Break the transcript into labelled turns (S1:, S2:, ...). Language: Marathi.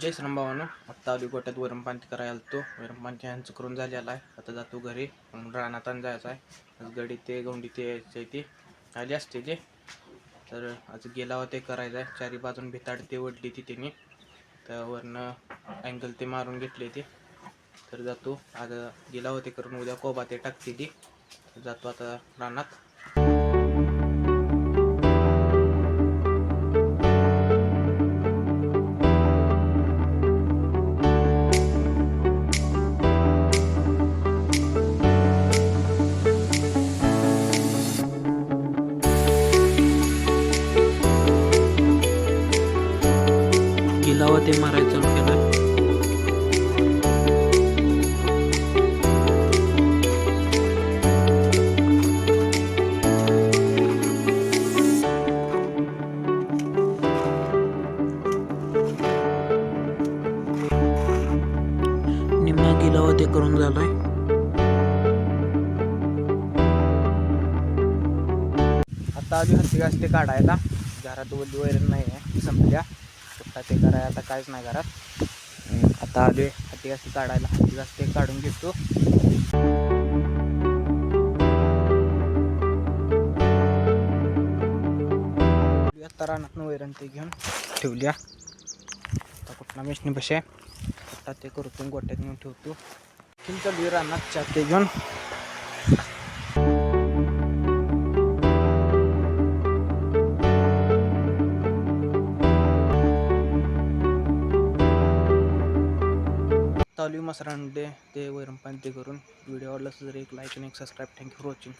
S1: जय श्रीराम भावानो, आत्ता आली गोट्यात वरणपाणी करायला आलतो. वरणपाणी ह्यांचं करून झालेला आहे. आता जातो घरी, रानात जायचं आहे. आज गडी ते गौंडी ते यायचं ते आली असते ते, तर आज गेला ते करायचं आहे. चारी बाजून भिताड ते वडली ती त्यांनी, त्यावरनं अँगल ते मारून घेतले ते. तर जातो आज गेला होते करून, उद्या कोबा ते टाकते ती. जातो आता रानात. गिलावा ते मारायचं चालू केलं. निम्मा गिलावा ते करून झालाय. आता आली हत्ती घास ते काढायला. घरात वल्ली वैरण नाही आहे, संपल्या. कुठला ते करायला आता काहीच नाही घरात. आता आले हत्ती घास ते काढायला. हत्ती घास ते काढून घेतो. आता रानातनं वैरण ते घेऊन ठेवल्या. आता कुठला मेशनी बसे आता ते करतो, गोट्यात नेऊन ठेवतो. चालू रानात चहा ते घेऊन. चालू मसरांडे ते वरणपाणी ते करून. व्हिडिओ आवडला तर एक लाईक आणि एक सबस्क्राईब. Thank you for watching.